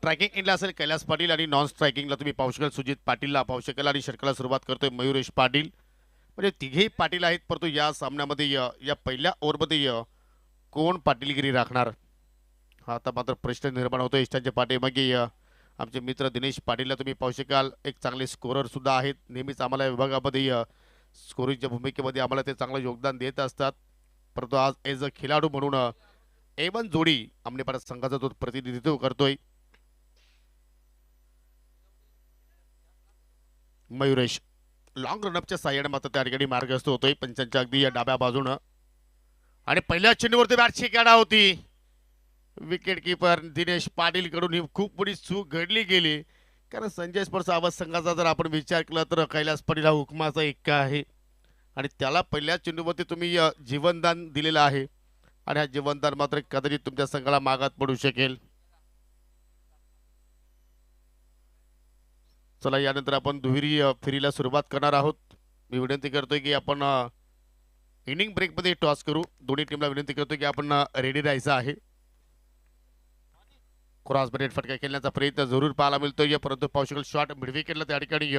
Striking एंडला असेल कैलास पाटील आणि नॉन स्ट्रायकिंगला तुम्ही पाहू शकाल सुजित पाटीलला पाहू शकाल आणि षटकाला सुरुवात करतोय मयुरेश पाटील. म्हणजे तिघेही पाटील आहेत, परंतु या सामन्यामध्ये या पहिल्या ओव्हरमध्ये कोण पाटीलगिरी राखणार हा आता मात्र प्रश्न निर्माण होतो. इष्टांच्या पाठीमागे आमचे मित्र दिनेश पाटीलला तुम्ही पाहू शकाल, एक चांगले स्कोरर सुद्धा आहेत. नेहमीच आम्हाला या विभागामध्ये स्कोरिंगच्या भूमिकेमध्ये आम्हाला ते चांगलं योगदान देत असतात. परंतु आज एज अ खेळाडू म्हणून एवन जोडी आमनेपाडा संघाचा तो प्रतिनिधित्व करतोय. मयुरेश लॉंग रनअपच्या साह्याने मात्र त्या ठिकाणी मार्गस्थ होतोय पंचांच्या अगदी या डाव्या बाजूनं. आणि पहिल्या चेंडूवरती बॅट शिकाडा होती. विकेट किपर दिनेश पाटील कडून ही खूप मोठी चूक घडली गेली. कारण संजय स्पोर्ट्स आवाज संघाचा जर आपण विचार केला तर कैलास पाटील हा हुकमाचा एक्का आहे आणि त्याला पहिल्या चेंडूवरती तुम्ही जीवनदान दिलेलं आहे आणि हा जीवनदान मात्र कदाचित तुमच्या संघाला मागात पडू शकेल. चला यानंतर आपण दुहेरी फेरीला सुरुवात करणार आहोत. मी विनंती करतोय की आपण इनिंग ब्रेकमध्ये टॉस करू. दोन्ही टीमला विनंती करतोय की आपण रेडी राहायचं आहे. क्रॉस बरेट फटका खेळण्याचा प्रयत्न जरूर पाहायला मिळतोय, परंतु पाहू शकेल शॉट मिड विकेटला त्या ठिकाणी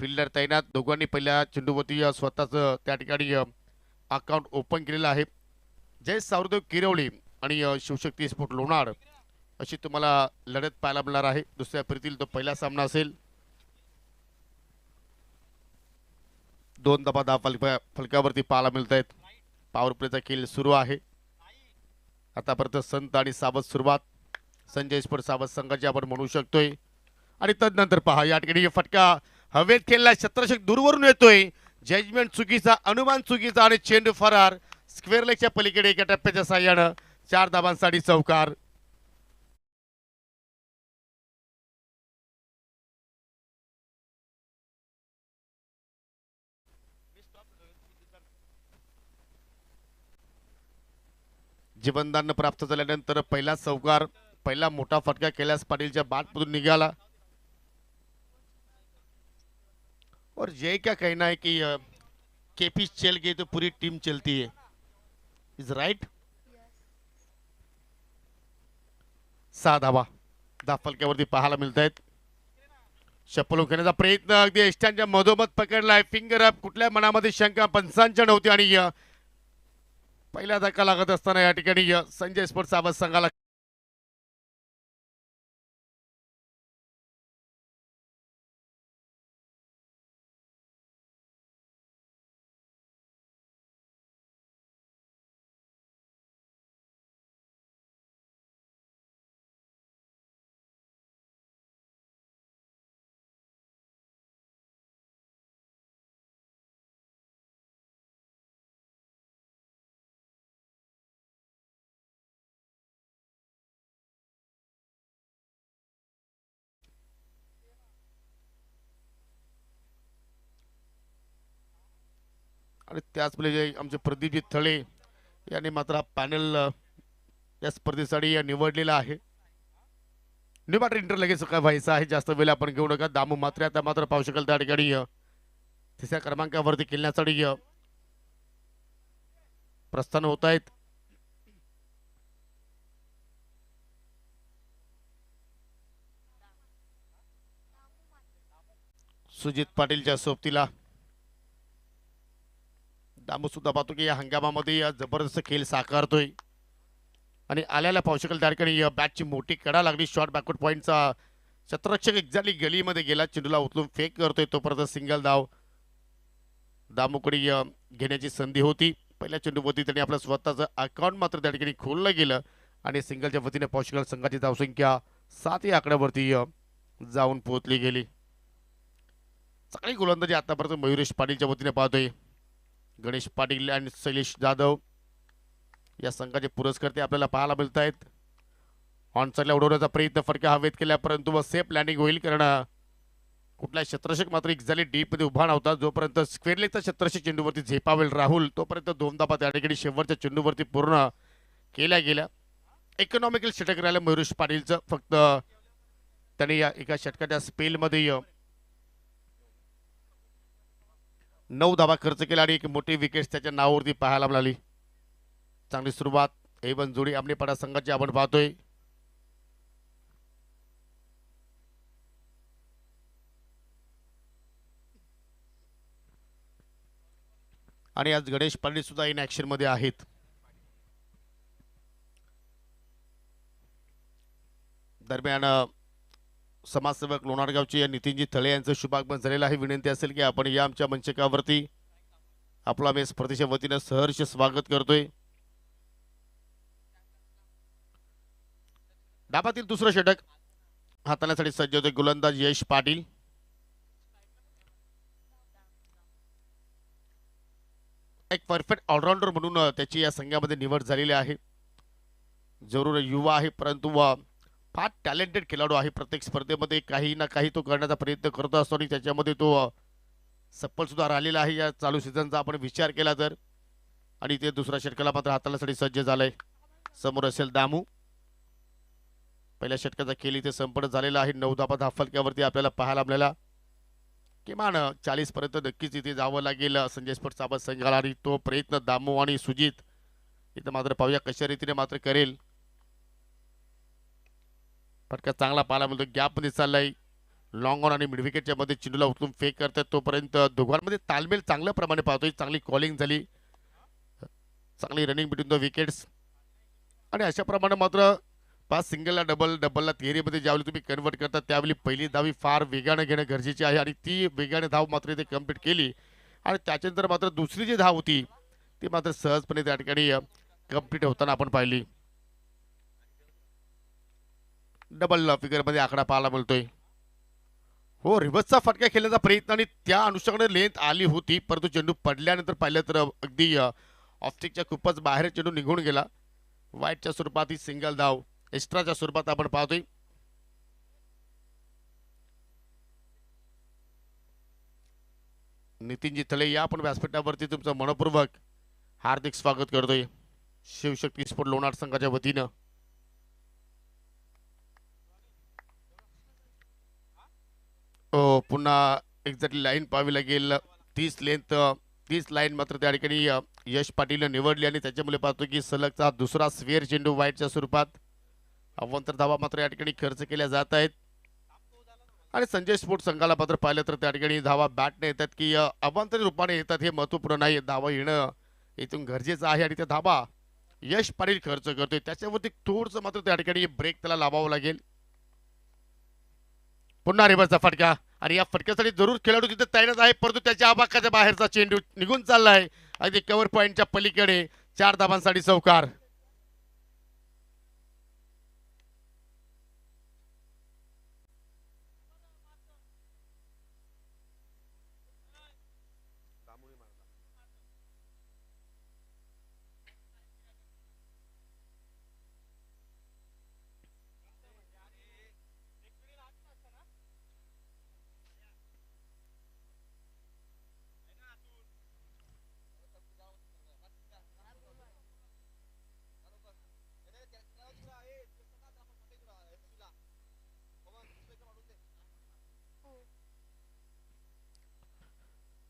फिल्डर तैनात. दोघांनी पहिल्या चेंडूवरती स्वतःच त्या ठिकाणी अकाउंट ओपन केलेलं आहे. जय सावरदेव किरवली आणि शिवशक्ती स्पोर्ट लोणार अशी तुम्हाला लढत पाहायला मिळणार आहे. दुसऱ्या फेरीतील तो पहिला सामना असेल. दोन धाव फलकावरती पाहायला मिळत आहेत. पॉवर प्लेचा खेळ सुरू आहे. आतापर्यंत संत आणि सावध सुरुवात संजय स्पोर्ट सावध संघाची आपण म्हणू शकतोय. आणि तदनंतर पहा या ठिकाणी फटका हवेत खेळला, क्षेत्ररक्षक दूरवरून येतोय. जजमेंट चुकीचा, अनुमान चुकीचा आणि चेंडू फरार. स्क्वेअर लेगच्या पलीकडे एका टप्प्याच्या साह्यानं 4 धावांसाठी चौकार. जीवनदान प्राप्त झाल्यानंतर पहिला चौकार, पहिला मोठा फटका कैलास पाटीलच्या बॅटमधून निघाला. और ये क्या कहना है कि केपी चल गई तो पूरी टीम चलती है, इज राइट. 6 धावा फलक्यावरती पाहायला मिळत आहेत. शपलो घेण्याचा प्रयत्न अगदी एष्टांच्या मधोमध पकडलाय. फिंगर अप, कुठल्या मनामध्ये शंका पंचांच्या नव्हती आणि पहिला धक्का लागत असताना या ठिकाणी संजय स्पोर्ट्स आवाज संघाला आणि त्याचवेळी आमचे प्रदीपजी थळे यांनी मात्र पॅनल या स्पर्धेसाठी निवडलेला आहे. न्यू मात्र इंटर लगेच काय व्हायचं आहे, जास्त वेळ आपण घेऊ नका. दामू मात्र आता मात्र पाहू शकाल त्या ठिकाणी तिसऱ्या क्रमांकावरती खेळण्यासाठी प्रस्थान होत आहेत. सुजित पाटीलच्या सोबतीला दामू सुद्धा पाहतो की या हंगामामध्ये जबरदस्त खेळ साकारतोय आणि आल्याला पाहू शकेल त्या ठिकाणी बॅटची मोठी कडा लागली. शॉर्ट बॅकवर्ड पॉईंटचा क्षेत्ररक्षक एक्झॅक्टली गलीमध्ये गेला, चेंडूला उचलून फेक करतोय. तोपर्यंत सिंगल धाव दामूकडे घेण्याची संधी होती. पहिल्या चेंडूवरती त्यांनी आपलं स्वतःचं अकाउंट मात्र त्या ठिकाणी खोललं गेलं आणि सिंगलच्या वतीने पाहू शकाल संघाची धावसंख्या 7 या आकड्यावरती जाऊन पोहोचली गेली. चांगली गोलंदाजी आतापर्यंत मयुरेश पाटीलच्या वतीने पाहतोय. गणेश पाटील आणि शैलेश जाधव या संघाचे पुरस्कर्ते आपल्याला पाहायला मिळत आहेत. ऑनसाईडला उडवण्याचा प्रयत्न फटका हवेत केला, परंतु सेफ लँडिंग होईल कारण कुठला क्षेत्ररक्षक मात्र एक्झॅक्टली डीप मध्ये उभा नव्हता. जोपर्यंत स्क्वेअर लेगचा क्षेत्ररक्षक चेंडूवरती झेपावेल राहुल, तोपर्यंत 2 धावा त्या ठिकाणी शेवटच्या चेंडूवरती पूर्ण केल्या गेल्या. इकॉनॉमिकल षटक राहिलं मयुरेश पाटीलचं. फक्त त्याने या एका षटकाच्या स्पेलमध्ये 9 धावा खर्च केला आणि एक मोठी विकेट त्याच्या नावावरती पाहायला मिळाली. चांगली सुरुवात एवन जोडी आमनेपाडा संघाची आपण पाहतोय. आणि आज गणेश पाटील सुद्धा इन ऍक्शन मध्ये आहेत. दरम्यान समाजसेवक लोणारगावचे नितीनजी थळे यांचं शुभागमन झालेलं आहे. विनंती असेल की आपण या आमच्या मंचकावरती आपला मी स्पर्धेच्या वतीनं सहर्ष स्वागत करतोय. डाबातील दुसरं षटक हाताळण्यासाठी सज्ज होते गोलंदाज यश पाटील. एक परफेक्ट ऑलराऊंडर म्हणून त्याची या संघामध्ये निवड झालेली आहे. जरूर युवा आहे परंतु फार टॅलेंटेड खेळाडू आहे. प्रत्येक स्पर्धेमध्ये काही ना काही तो करण्याचा प्रयत्न करत असतो आणि त्याच्यामध्ये तो सफल सुद्धा राहिलेला आहे या चालू सीझनचा आपण विचार केला तर. आणि ते दुसऱ्या षटकाला मात्र हाताळण्यासाठी सज्ज झालंय. समोर असेल दामू. पहिल्या षटकाचा खेळ इथे संपन्न झालेला आहे. 9 धावा फलकावरती आपल्याला पाहायला मिळाला. किमान 40 पर्यंत नक्कीच इथे जावं लागेल संजय स्पोर्ट्स साबत संघाला आणि तो प्रयत्न दामू आणि सुजित इथं मात्र पाहूया कशा रीतीने मात्र करेल. फटका चांगला पाहायला मिळतो. गॅप मध्ये चाललाय. लॉंग ऑन आणि मिड विकेटच्या मध्ये चेंडूला उचलून फेक करतात. तोपर्यंत दोघांमध्ये तालमेल चांगल्या प्रमाणे पाहतोय. चांगली कॉलिंग झाली. चांगली रनिंग बिटवीन द विकेट्स आणि अशा प्रमाणे मात्र 5 सिंगलला डबल डबलला तिहेरीमध्ये ज्यावेळी तुम्ही कन्वर्ट करता त्यावेळी पहिली धावी फार वेगाने घेणं गरजेचे आहे आणि ती वेगाने धाव मात्र इथे कंप्लीट केली आणि त्याच्यानंतर मात्र दुसरी जी धाव होती ती मात्र सहजपणे त्या ठिकाणी कंप्लीट होताना आपण पाहिली. डबल फिगरमध्ये आकडा पाहायला मिळतोय. हो, रिव्हर्सचा फटका खेळण्याचा प्रयत्न आणि त्या अनुषंगाने लेंथ आली होती परंतु चेंडू पडल्यानंतर पाहिलं तर अगदी ऑफस्टिकच्या खूपच बाहेर चेंडू निघून गेला. वाईटच्या स्वरूपात ही सिंगल धाव एक्स्ट्राच्या स्वरूपात आपण पाहतोय. नितीनजी थळे या आपण व्यासपीठावरती तुमचं मनपूर्वक हार्दिक स्वागत करतोय शिवशक्ती स्पोर्ट लोणार संघाच्या वतीनं. पुन्हा एक्झॅक्टली लाईन पाहावी लागेल. 30 लाईन मात्र त्या ठिकाणी यश पाटीलने निवडली आणि त्याच्यामुळे पाहतो की सलगचा दुसरा स्वेअर चेंडू वाईटच्या स्वरूपात अवांतर धावा मात्र या ठिकाणी खर्च केल्या जात आहेत. आणि संजय स्पोर्ट संघाला मात्र पाहिलं तर त्या ठिकाणी धावा बॅटने येतात की अवांतरी रूपाने येतात हे महत्वपूर्ण नाही. धावा येणं इथून गरजेचं आहे आणि त्या धावा यश पाटील खर्च करतोय त्याच्यावरती थोडंसं मात्र त्या ठिकाणी ब्रेक त्याला लावावं लागेल. पुन्हा रिव्हर्सचा फटका आणि या फटक्यासाठी जरूर खेळाडू तिथे तैनात आहे परंतु त्याच्या आबाकाच्या बाहेरचा चेंडू निघून चाललाय. अगदी कव्हर पॉइंटच्या पलीकडे 4 धावांसाठी चौकार.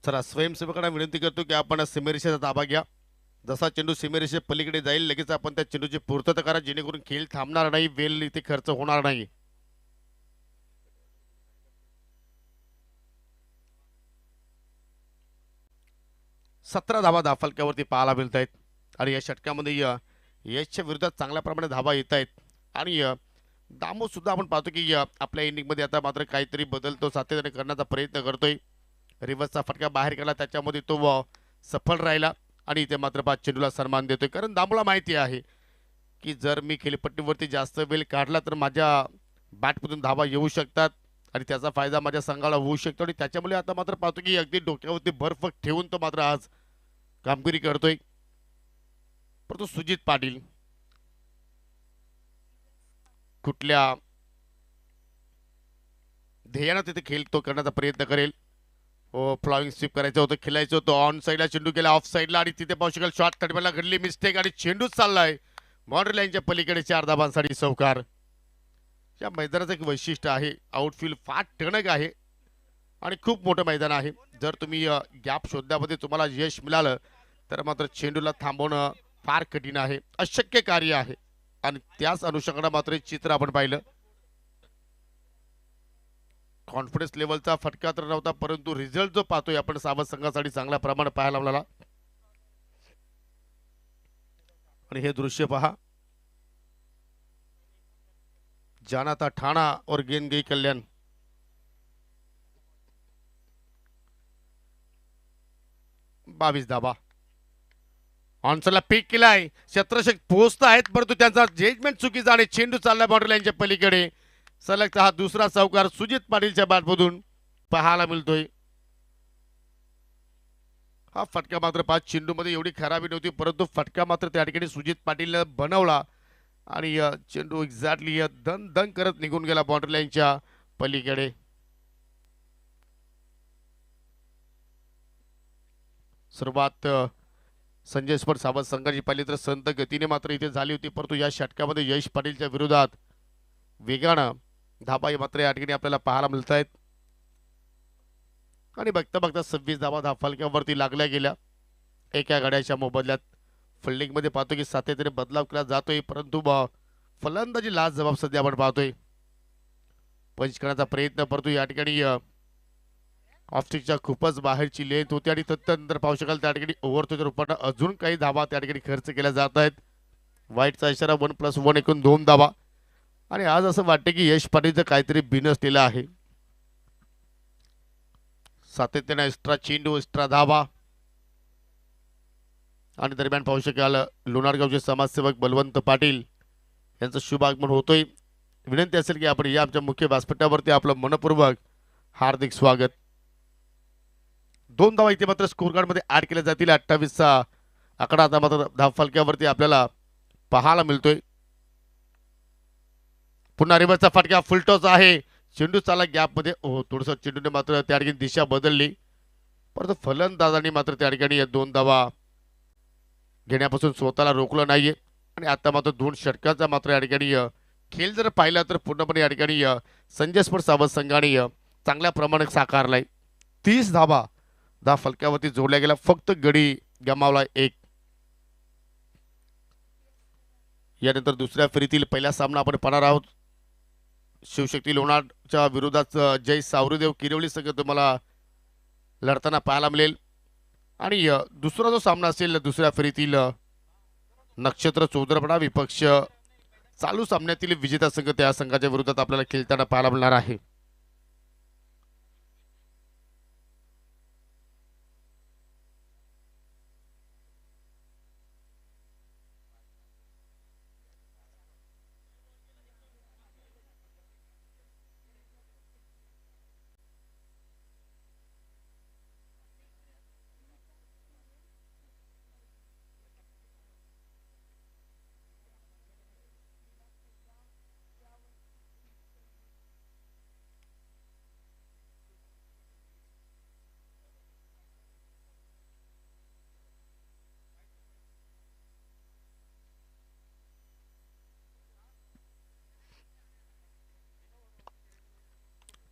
चला स्वयंसेवकांना विनंती करतो की आपण सीमेरेषेचा ताबा घ्या. जसा चेंडू सीमेरेषे पलीकडे जाईल लगेच आपण त्या चेंडूची पूर्तता करा जेणेकरून खेळ थांबणार नाही. वेल इथे खर्च होणार नाही. सतरा धावा धाफलक्यावरती पाहायला मिळत आहेत आणि या षटकामध्ये यशच्या विरोधात चांगल्या प्रमाणे धावा येत आहेत आणि दामो सुद्धा आपण पाहतो की आपल्या इनिंगमध्ये आता मात्र काहीतरी बदल तो सातत्याने करण्याचा प्रयत्न करतोय. रिव्हर्सचा फटका बाहेर केला त्याच्यामध्ये तो सफल राहिला आणि इथे मात्र 5 चेंडूला सन्मान देतोय कारण दामोला माहिती आहे की जर मी खेळपट्टीवरती जास्त वेळ काढला तर माझ्या बॅटमधून धावा येऊ शकतात आणि त्याचा फायदा माझ्या संघाला होऊ शकतो आणि त्याच्यामुळे आता मात्र पाहतो की अगदी डोक्यावरती बर्फ ठेवून तो मात्र आज कामगिरी करतोय. परंतु सुजित पाटील कुठल्या ध्येयानं तिथे खेळ तो करण्याचा प्रयत्न करेल. फ्लॉइंग स्वीप करायचं होतं खेळायचं होतं ऑन साईडला चेंडू गेला ऑफ साईडला आणि तिथे पाहू शकाल शॉट तडमेला घडली मिस्टेक आणि चेंडूच चाललाय बाउंड्री लाईनच्या पलीकडे 4 धावांसाठी चौकार. या मैदानाचं एक वैशिष्ट्य आहे आउटफील्ड फार टणक आहे आणि खूप मोठं मैदान आहे. जर तुम्ही गॅप शोधण्यामध्ये तुम्हाला यश मिळालं तर मात्र चेंडूला थांबवणं फार कठीण आहे अशक्य कार्य आहे आणि त्याच अनुषंगाने मात्र चित्र आपण पाहिलं. कॉन्फिडन्स लेवलचा फटका तर नव्हता परंतु रिझल्ट जो पाहतोय आपण सावध संघासाठी चांगल्या प्रमाणात पाहायला मिळाला. आणि हे दृश्य पहा, जाना था ठाणा और गेंद गई कल्याण. बावीस धाबा. ऑनसरला पीक केलाय, क्षेत्ररक्षक पोहोचत आहेत परंतु त्यांचा जजमेंट चुकीचा आणि चेंडू चालला बाउंड्री लाईनच्या पलीकडे. सलग हा दुसरा चौकार सुजित पाटीलच्या बॅटमधून पाहायला मिळतोय. हा फटका मात्र 5 चेंडूमध्ये एवढी खराबी नव्हती परंतु फटका मात्र त्या ठिकाणी सुजित पाटीलने बनवला आणि चेंडू एक्झॅक्टली दन दन करत निघून गेला बाउंड्री लाईनच्या पलीकडे. सुरुवात संजय स्पोर्ट सावंत संघाची पाहिली तर संत गतीने मात्र इथे झाली होती परंतु या षटकामध्ये यश पाटीलच्या विरोधात वेगानं धाबा मात्र या ठिकाणी आपल्याला पाहायला मिळत आहेत. आणि बघता बघता 26 धावा धाफलक्यावरती लागल्या गेल्या. एका गड्याच्या मोबदल्यात फिल्डिंगमध्ये पाहतो की सातत्याने बदलाव केला जातोय परंतु फलंदाजी लास्ट जबाब सध्या आपण पाहतोय. पंच करण्याचा प्रयत्न परंतु या ठिकाणी ऑफस्टिकच्या खूपच बाहेरची लेंथ होती आणि तदनंतर पाहू शकाल त्या ठिकाणी ओव्हरच्या रूपाने अजून काही धावा त्या ठिकाणी खर्च केल्या जात आहेत. वाईटचा इशारा 1+1 एकूण 2 धावा. आणि आज असं वाटतं की यश पाटीलचं काहीतरी बिनसलेलं आहे. सातत्याने एक्स्ट्रा चेंडू एक्स्ट्रा धावा आणि दरम्यान पाहू शकाल लोणारगावचे समाजसेवक बलवंत पाटील यांचं शुभ आगमन होतोय. विनंती असेल की आपण या आमच्या मुख्य व्यासपीठावरती आपलं मनपूर्वक हार्दिक स्वागत. 2 धावा इथे मात्र स्कोर कार्ड मध्ये ऍड केल्या जातील. 28चा आकडा आता मात्र धावफलक्यावरती आपल्याला पाहायला मिळतोय. पुन्हा रिव्हर्सचा फटका फुलटॉस आहे. चेंडू चाला गॅप मध्ये थोडंसं चेंडूने मात्र त्या ठिकाणी दिशा बदलली परंतु फलंदाजांनी मात्र त्या ठिकाणी 2 धावा घेण्यापासून स्वतःला रोखलं नाहीये. आणि आता मात्र 2 षटकांचा मात्र या ठिकाणी खेळ जर पाहिला तर पूर्णपणे या ठिकाणी संजय स्पोर्ट सावंत संघाने चांगल्या प्रमाणात साकारलाय. 30 धावा फलक्यावरती जोडल्या गेल्या. फक्त गडी गमावला 1. यानंतर दुसऱ्या फेरीतील पहिला सामना आपण पाहणार आहोत. शिवशक्ती लोणारच्या विरोधात जय सावरीदेव किरवली संघ तुम्हाला लढताना पाहायला मिळेल. आणि दुसरा जो सामना असेल दुसऱ्या फेरीतील नक्षत्र चौदरपडा विपक्ष चालू सामन्यातील विजेता संघ त्या संघाच्या विरोधात आपल्याला खेळताना पाहायला मिळणार आहे.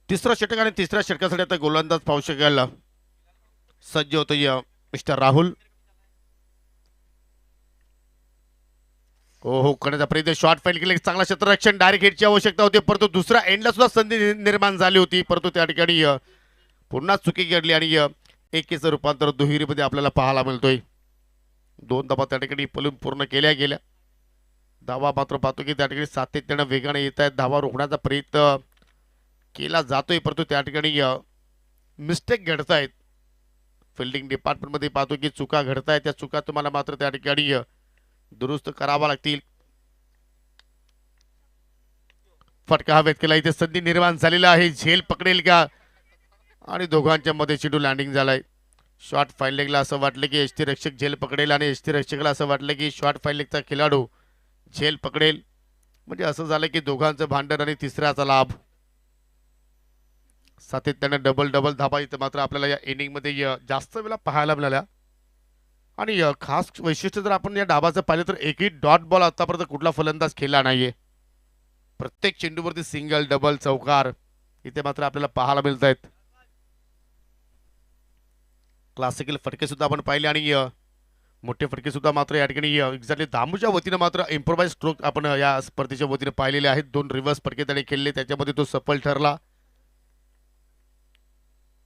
तिसरा षटक आणि तिसऱ्या षटकासाठी आता गोलंदाज पाहू शकाल सज्ज होतोय मिस्टर राहुल. हो करण्याचा प्रयत्न शॉर्ट फाईल केले. चांगला क्षेत्ररक्षण डायरेक्ट हिटची आवश्यकता होती परंतु दुसऱ्या एंडला सुद्धा संधी निर्माण झाली होती परंतु त्या ठिकाणी पुन्हा चुकी घडली आणि एकेचं रूपांतर दुहेरीमध्ये आपल्याला पाहायला मिळतोय. 2 धावा त्या ठिकाणी पलून पूर्ण केल्या गेल्या. धावा मात्र पाहतो की त्या ठिकाणी सातत्याने वेगाने येत आहेत. धावा रोखण्याचा प्रयत्न केला जातोय परंतु त्या ठिकाणी मिस्टेक घडत आहेत. फिल्डिंग डिपार्टमेंटमध्ये पाहतो की चुका घडत आहेत. त्या चुका तुम्हाला मात्र त्या ठिकाणी दुरुस्त करावा लागतील. फटका हवेत केला. इथे संधी निर्माण झालेला आहे. झेल पकडेल का आणि दोघांच्या मध्ये चेंडू लँडिंग झालाय. शॉर्ट फाईल लेगला असं वाटलं की एसटी रक्षक झेल पकडेल आणि एसटी रक्षकाला असं वाटलं की शॉर्ट फाईल लेगचा खेळाडू झेल पकडेल. म्हणजे असं झालं की दोघांचं भांडण आणि तिसऱ्याचा लाभ. सातत्याने डबल धाबा इथं मात्र आपल्याला या इनिंग मध्ये जास्त वेळा पाहायला मिळाल्या. आणि खास वैशिष्ट्य जर आपण या डाबाचं पाहिलं तर एकही डॉट बॉल आतापर्यंत कुठला फलंदाज खेळला नाहीये. प्रत्येक चेंडूवरती सिंगल डबल चौकार इथे मात्र आपल्याला पाहायला मिळत आहेत. क्लासिकल फटके सुद्धा आपण पाहिले आणि मोठे फटके सुद्धा मात्र या ठिकाणी एक्झॅक्टली धामूच्या वतीनं मात्र इम्प्रोवाइज स्ट्रोक आपण या स्पर्धेच्या वतीने पाहिलेले आहेत. 2 रिव्हर्स फटके त्याने खेळले त्याच्यामध्ये तो सफल ठरला.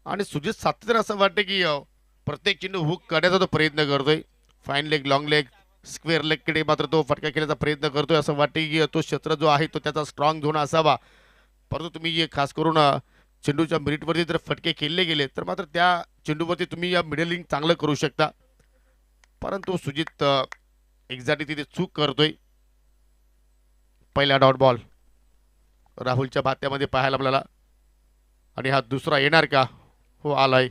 आणि सुजित सातत्याने असं वाटतं की प्रत्येक चेंडू हुक करण्याचा तो प्रयत्न करतोय. Fine leg long leg square लेगकडे मात्र तो फटका खेळण्याचा प्रयत्न करतोय. असं वाटते की तो क्षेत्र जो आहे तो त्याचा स्ट्रॉंग झोन असावा, परंतु तुम्ही खास करून चेंडूच्या मिरिटवरती जर फटके खेळले गेले तर मात्र त्या चेंडूवरती तुम्ही या मिडलिंग चांगलं करू शकता. परंतु सुजित एक्झॅक्टली तिथे चूक करतोय. पहिला डॉट बॉल राहुलच्या भात्यामध्ये पाहायला मिळाला आणि हा दुसरा येणार का? हो, आलाय.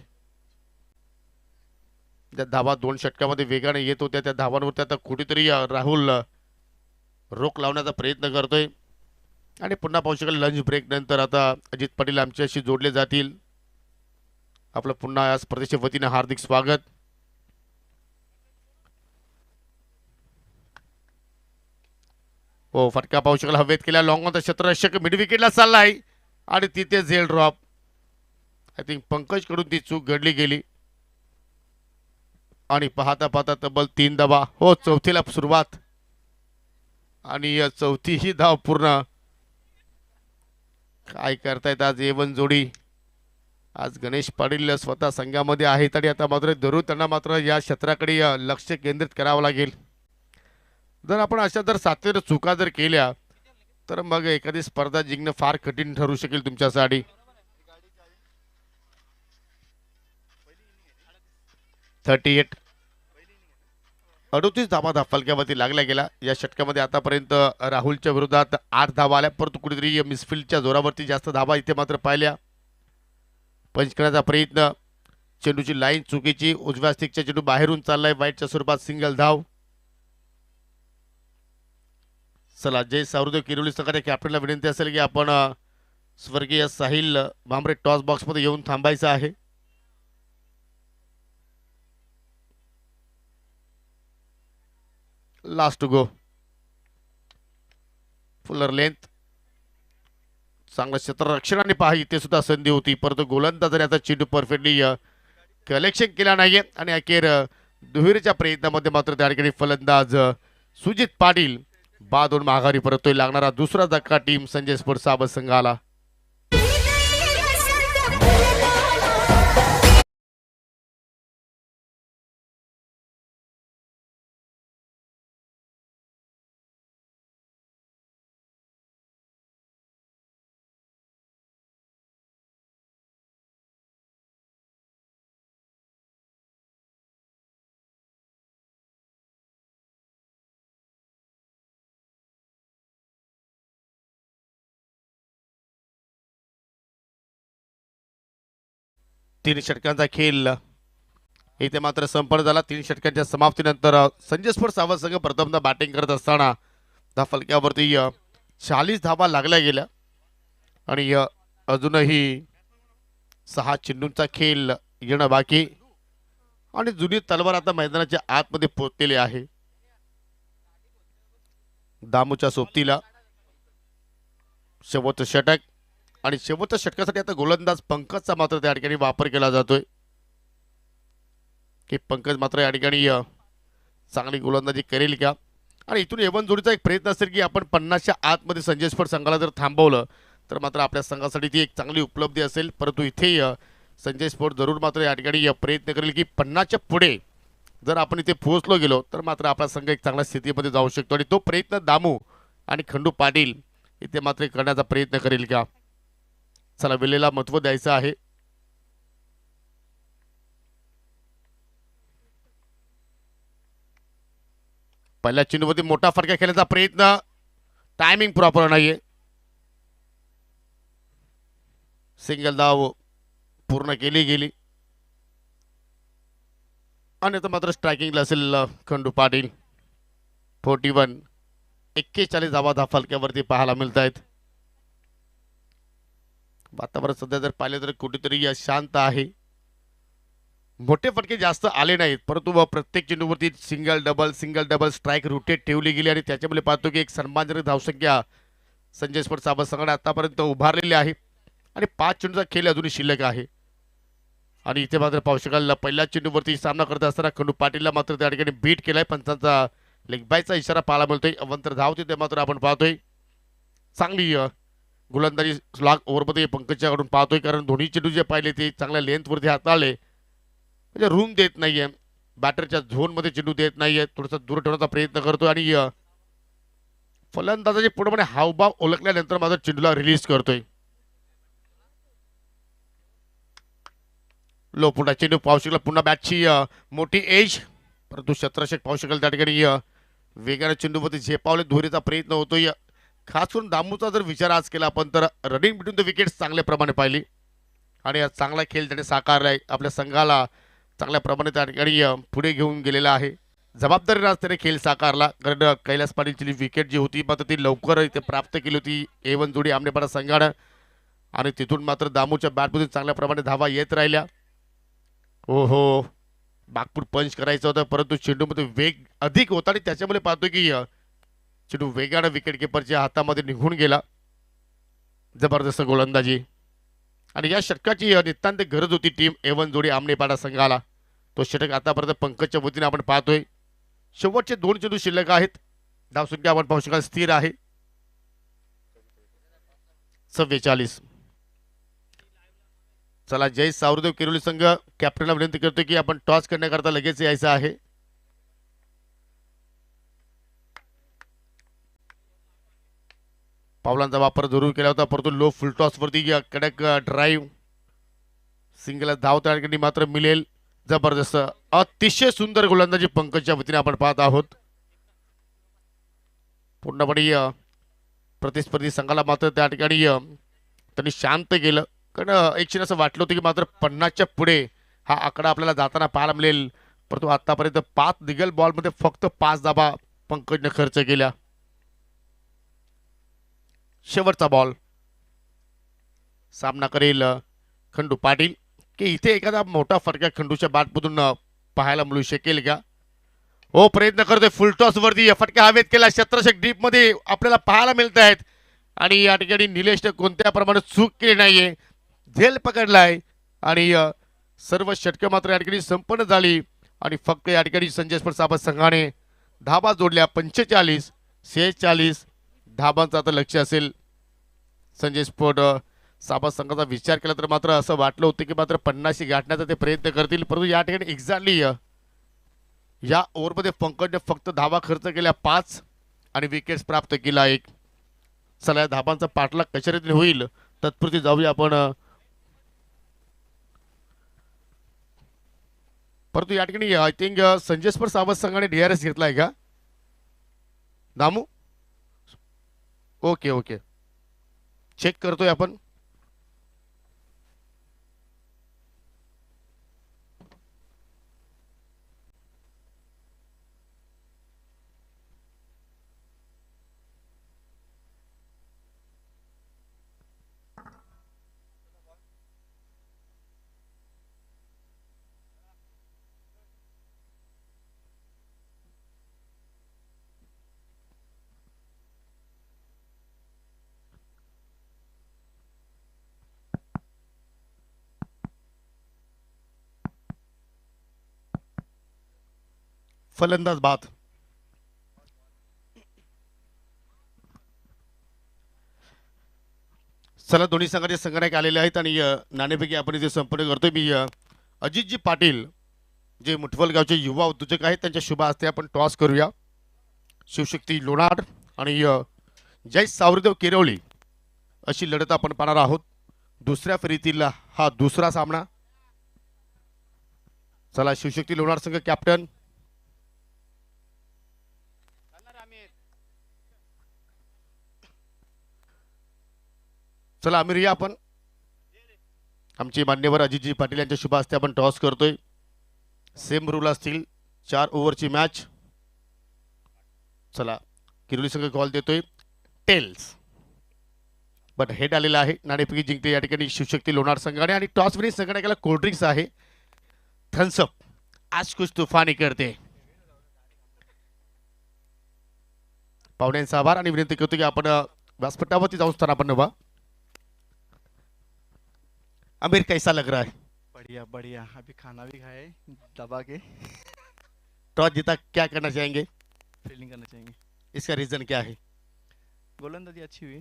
त्या धावा 2 षटकामध्ये वेगाने येत होत्या, त्या धावांवरती आता कुठेतरी राहुल रोख लावण्याचा प्रयत्न करतोय. आणि पुन्हा पाहू शकाल लंच ब्रेक नंतर आता अजित पाटील आमच्याशी जोडले जातील. आपलं पुन्हा या स्पर्धेच्या वतीने हार्दिक स्वागत. हो, फटका पाहू शकाल हवेत केला, लॉंग ऑन द क्षेत्ररक्षक मिड विकेटला चाललाय आणि तिथे झेल ड्रॉप. आय थिंक पंकज कडून ती चूक घडली गेली आणि पाहता पाहता तब्बल 3 धावा. हो, चौथीला सुरुवात आणि चौथी ही धाव पूर्ण. काय करतायत आज A1 जोडी. आज गणेश पाटील स्वतः संघामध्ये आहेत आणि आता मात्र दररोज त्यांना मात्र या क्षेत्राकडे लक्ष केंद्रित करावं लागेल. जर आपण अशा जर सातत्याने चुका जर केल्या तर मग एखादी स्पर्धा जिंकणं फार कठीण ठरू शकेल तुमच्यासाठी. 38 38 धावा फलक्यावरती लागल्या गेला या षटकामध्ये. आतापर्यंत राहुलच्या विरोधात 8 धावा आल्या, परंतु कुठेतरी मिसफिल्डच्या जोरावरती जास्त धावा इथे मात्र पाहिल्या. पंच करण्याचा प्रयत्न, चेंडूची लाईन चुकीची, उजव्या स्टिकचा चेंडू बाहेरून चाललाय, वाईटच्या स्वरूपात सिंगल धाव. चला, जय सावरदेव किरोली संघाच्या कॅप्टनला विनंती असेल की आपण स्वर्गीय साहिल भांबरे टॉस बॉक्समध्ये येऊन थांबायचं आहे. Last two go. Fuller length, चांगलं क्षेत्ररक्षणाने पहा इथे सुद्धा संधी होती, परंतु गोलंदाजाने आता चेंडू परफेक्टली कलेक्शन केला नाहीये आणि अखेर दुहेरीच्या प्रयत्नामध्ये मात्र त्या ठिकाणी फलंदाज सुजित पाटील बादून माघारी परतोय. लागणारा दुसरा धक्का टीम संजय स्पोर्ट्स साबत संघाला. तीन षटकांचा खेळ इथे मात्र संपन्न झाला. 3 षटकांच्या समाप्तीनंतर संजय स्पोर्ट्स सावध संघ प्रथमदा बॅटिंग करत असताना त्या फलक्यावरती 40 धावा लागल्या गेल्या आणि अजूनही 6 चेंडूंचा खेळ येणं बाकी आणि जुनी तलवार आता मैदानाच्या आतमध्ये पोहोचलेली आहे. दामूच्या सोबतीला शेवटचं षटक आणि शेवटच्या षटकासाठी आता गोलंदाज पंकजचा मात्र त्या ठिकाणी वापर केला जातोय की पंकज मात्र या ठिकाणी चांगली गोलंदाजी करेल का. आणि इथून A1 जोडीचा एक प्रयत्न असेल की आपण 50च्या आतमध्ये संजय स्पोर्ट्स संघाला जर थांबवलं तर मात्र आपल्या संघासाठी ती एक चांगली उपलब्धी असेल. परंतु इथे संजय स्पोर्ट्स जरूर मात्र या ठिकाणी प्रयत्न करेल की 50च्या पुढे जर आपण इथे पोहोचलो गेलो तर मात्र आपला संघ एक चांगल्या स्थितीमध्ये जाऊ शकतो आणि तो प्रयत्न दामू आणि खंडू पाटील इथे मात्र करण्याचा प्रयत्न करेल का. चला, वेळेला महत्त्व द्यायचं आहे. पहिल्या चेंडूवरती मोठा फटका खेळण्याचा प्रयत्न, टायमिंग प्रॉपर नाहीये. सिंगल धाव पूर्ण केली गेली आणि आता मात्र स्ट्रायकिंगला असेल खंडू पाटील. 41 धावा फलक्यावरती पाहायला मिळत आहेत. वातावरण सध्या जर पाहिले तर कुठेतरी शांत आहे. मोठे फटके जास्त आले नाहीत, परंतु प्रत्येक चेंडूवरती सिंगल डबल स्ट्राईक रोटेट ठेवली गेली आणि त्याच्यामुळे पाहतो की एक सन्मानजनक धावसंख्या संजय स्पोर्ट्स साबत संघाने आतापर्यंत उभारलेली आहे आणि 5 चेंडूचा खेळ अजूनही शिल्लक आहे. आणि इथे मात्र पाहू शकाल पहिल्या चेंडूवरती सामना करत असताना खंडू पाटीलला मात्र त्या ठिकाणी बीट केलाय. पंचांचा लेग बायचा इशारा पाहायला मिळतोय. अवंतर धाव तिथे मात्र आपण पाहतोय. चांगली गोलंदाजी स्लॉग ओव्हरमध्ये पंकजच्याकडून पाहतोय, कारण दोन्ही चेंडू जे पाहिले ते चांगल्या लेंथवरती हाताळले, म्हणजे रूम देत नाहीये. बॅटरच्या झोनमध्ये चेंडू देत नाहीये, थोडासा दूर ठेवण्याचा प्रयत्न करतोय आणि फलंदाजाचे पूर्णपणे हावभाव ओळखल्यानंतर मात्र चेंडूला रिलीज करतोय. लो पुन्हा चेंडू पाहू शकला, पुन्हा बॅटची मोठी एज, परंतु क्षेत्ररक्षक पाहू शकेल त्या ठिकाणी वेगाने चेंडूमध्ये झेपावले धुरीचा प्रयत्न होतोय. खास करून दामूचा जर विचार आज केला आपण तर रनिंग बिटवीन द विकेट्स चांगल्या प्रमाणे पाहिली आणि आज चांगला खेळ त्याने साकारलाय. आपल्या संघाला चांगल्या प्रमाणे त्या ठिकाणी पुढे घेऊन गेलेला आहे. जबाबदारीने आज त्याने खेळ साकारला, कारण कैलास पाटीलची विकेट जी होती मात्र ती लवकर इथे प्राप्त केली होती A1 जोडी आमनेपाडा संघानं आणि तिथून मात्र दामूच्या बॅटमधून चांगल्या प्रमाणे धावा येत राहिल्या. हो हो, बागपूर पंच करायचं होतं परंतु चेंडूमध्ये वेग अधिक होता आणि त्याच्यामुळे पाहतो की चेंडू वेगानं विकेट किपरच्या हातामध्ये निघून गेला. जबरदस्त गोलंदाजी आणि या षटकाची नितांत गरज होती टीम A1 जोडी आमनेपाडा संघाला. तो षटक आतापर्यंत पंकजच्या वतीने आपण पाहतोय. शेवटचे 2 चेंडू शिल्लक आहेत. धावसंख्या आपण पाहू शकाल स्थिर आहे 44. चला जय सावरदेव किरोली संघ कॅप्टनला विनंती करतोय की आपण टॉस करण्याकरता लगेच यायचं आहे. पावलांचा वापर जरूर केला होता परंतु लो फुल टॉस वरती कडक ड्राईव्ह सिंगल धाव त्या ठिकाणी मात्र मिळेल. जबरदस्त अतिशय सुंदर गोलंदाजी पंकजच्या वतीने आपण पाहत आहोत. पूर्णपणे प्रतिस्पर्धी संघाला मात्र त्या ठिकाणी त्यांनी शांत केलं, कारण एक क्षण असं वाटलं होतं की मात्र 50च्या पुढे हा आकडा आपल्याला जाताना पाहायला मिळेल, परंतु आतापर्यंत 5 दिगल बॉलमध्ये फक्त 5 धाबा पंकजने खर्च केल्या. शेवटचा बॉल सामना करेल खंडू पाटील, की इथे एखादा मोठा फटका खंडूच्या बॅटमधून पाहायला मिळू शकेल का? हो, प्रयत्न करतोय फुलटॉस वरती फटका हवेत केला. क्षेत्ररक्षक डीप मध्ये आपल्याला पाहायला मिळत आहेत आणि या ठिकाणी निलेशने कोणत्या प्रमाणात चूक केली नाहीये, झेल पकडलाय आणि सर्व षटकं मात्र या ठिकाणी संपन्न झाली आणि फक्त या ठिकाणी संजय स्पोर्ट्स साबत संघाने धाबा जोडल्या 45 46 धाबांचं आता लक्ष असेल. संजय स्पोर्ट साबत संघाचा विचार केला तर मात्र असं वाटलं होतं की मात्र 50 गाठण्याचा ते प्रयत्न करतील, परंतु या ठिकाणी एक्झॅक्टली या ओव्हरमध्ये पंकजने फक्त धावा खर्च केल्या 5 आणि विकेट्स प्राप्त केला 1. चला या धाबांचा पाठलाग कशा रीतीने होईल तत्पुरती जाऊया आपण. परंतु या ठिकाणी आय थिंक संजय स्पोर्ट साबत संघाने DRS घेतलाय का दामू? ओके ओके, चेक करतोय आपण. फलंदाज बाद. चला दोन्ही संघाचे संघनायक आलेले आहेत आणि नाणेपैकी आपण इथे संपर्क करतोय. मी अजितजी पाटील जे मुठवल गावचे युवा उद्योजक आहेत त्यांच्या शुभ हस्ते आपण टॉस करूया. शिवशक्ती लोणार आणि जय सावरदेव किरोली अशी लढत आपण पाहणार आहोत. दुसऱ्या फेरीतील हा दुसरा सामना. चला शिवशक्ती लोणार संघ कॅप्टन चला आमिर या आपण. आमचे मान्यवर अजितजी पाटील यांच्या शुभ हस्ते आपण टॉस करतोय. सेम रूल असतील, 4 ओव्हरची मॅच. चला किरोली संघ कॉल देतोय टेल्स, बट हेड आलेला आहे. नाणेफेकी जिंकते या ठिकाणी शिवशक्ती लोणार संघाने आणि टॉस विनिंग संघाने कोल्ड ड्रिंक्स आहे थम्सअप. आज कुछ तुफानी करते. पाहुण्यांचा आभार आणि विनंती करतो की आपण व्यासपीठावरती जाऊन स्थानापन्न व्हा. आमिर कैसा लग रहा है? बढ़िया बढ़िया, अभी खाना भी खाए दबा के. टॉस जीता क्या करना चाहेंगे? फील्डिंग करना चाहेंगे. इसका रीजन क्या है? गोलंदाजी अच्छी हुई,